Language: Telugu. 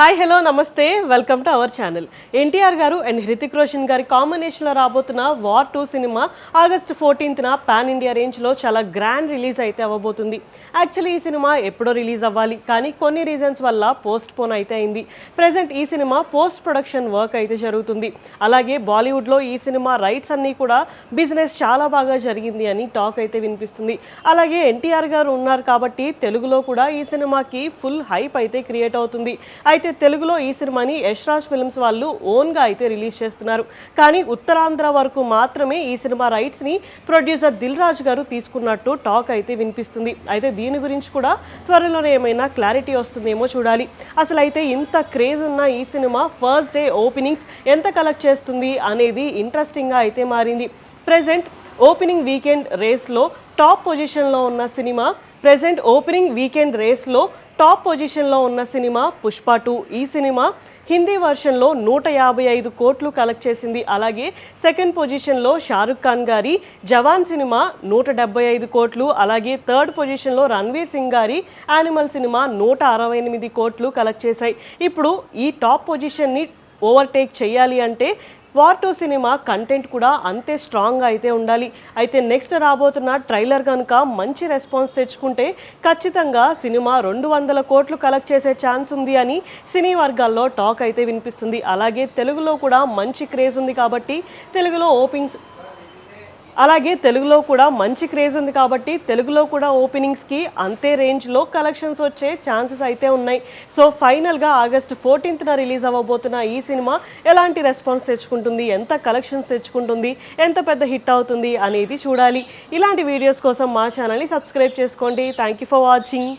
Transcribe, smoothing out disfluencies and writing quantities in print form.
Hi hello namaste welcome to our channel. NTR గారు అండ్ హృతిక్ రోషన్ గారి కాంబినేషన్లో రాబోతున్న వార్ 2 సినిమా ఆగస్ట్ 14న పాన్ ఇండియా రేంజ్లో చాలా గ్రాండ్ రిలీజ్ అయితే అవ్వబోతుంది. యాక్చువల్లీ ఈ సినిమా ఎప్పుడో రిలీజ్ అవ్వాలి, కానీ కొన్ని రీజన్స్ వల్ల పోస్ట్ పోన్ అయితే అయింది. ప్రజెంట్ ఈ సినిమా పోస్ట్ ప్రొడక్షన్ వర్క్ అయితే జరుగుతుంది. అలాగే బాలీవుడ్లో ఈ సినిమా రైట్స్ అన్నీ కూడా బిజినెస్ చాలా బాగా జరిగింది అని టాక్ అయితే వినిపిస్తుంది. అలాగే ఎన్టీఆర్ గారు ఉన్నారు కాబట్టి తెలుగులో కూడా ఈ సినిమాకి ఫుల్ హైప్ అయితే క్రియేట్ అవుతుంది. అయితే తెలుగులో ఈ సినిమాని యశ్రాజ్ ఫిల్మ్స్ వాళ్ళు ఓన్గా అయితే రిలీజ్ చేస్తున్నారు. కానీ ఉత్తరాంధ్ర వరకు మాత్రమే ఈ సినిమా రైట్స్ని ప్రొడ్యూసర్ దిల్ రాజు గారు తీసుకున్నట్టు టాక్ అయితే వినిపిస్తుంది. అయితే దీని గురించి కూడా త్వరలోనే ఏమైనా క్లారిటీ వస్తుందేమో చూడాలి. అసలు అయితే ఇంత క్రేజ్ ఉన్న ఈ సినిమా ఫస్ట్ డే ఓపెనింగ్స్ ఎంత కలెక్ట్ చేస్తుంది అనేది ఇంట్రెస్టింగ్గా అయితే మారింది. ప్రెజెంట్ ఓపెనింగ్ వీకెండ్ రేస్లో టాప్ పొజిషన్లో ఉన్న సినిమా పుష్ప 2. ఈ సినిమా హిందీ వర్షన్లో 155 కోట్లు కలెక్ట్ చేసింది. అలాగే సెకండ్ పొజిషన్లో షారుఖ్ ఖాన్ గారి జవాన్ సినిమా 175 కోట్లు. అలాగే థర్డ్ పొజిషన్లో రణ్వీర్ సింగ్ గారి యానిమల్ సినిమా 168 కోట్లు కలెక్ట్ చేశాయి. ఇప్పుడు ఈ టాప్ పొజిషన్ని ఓవర్టేక్ చేయాలి అంటే వార్ 2 సినిమా కంటెంట్ కూడా అంతే స్ట్రాంగ్గా అయితే ఉండాలి. అయితే నెక్స్ట్ రాబోతున్న ట్రైలర్ కనుక మంచి రెస్పాన్స్ తెచ్చుకుంటే ఖచ్చితంగా సినిమా 200 కోట్లు కలెక్ట్ చేసే ఛాన్స్ ఉంది అని సినీ వర్గాల్లో టాక్ అయితే వినిపిస్తుంది. అలాగే తెలుగులో కూడా మంచి క్రేజ్ ఉంది కాబట్టి తెలుగులో కూడా ఓపెనింగ్స్కి అంతే రేంజ్లో కలెక్షన్స్ వచ్చే ఛాన్సెస్ అయితే ఉన్నాయి. సో ఫైనల్గా ఆగస్ట్ 14న రిలీజ్ అవ్వబోతున్న ఈ సినిమా ఎలాంటి రెస్పాన్స్ తెచ్చుకుంటుంది, ఎంత కలెక్షన్స్ తెచ్చుకుంటుంది, ఎంత పెద్ద హిట్ అవుతుంది అనేది చూడాలి. ఇలాంటి వీడియోస్ కోసం మా ఛానల్ని సబ్స్క్రైబ్ చేసుకోండి. Thank you for watching.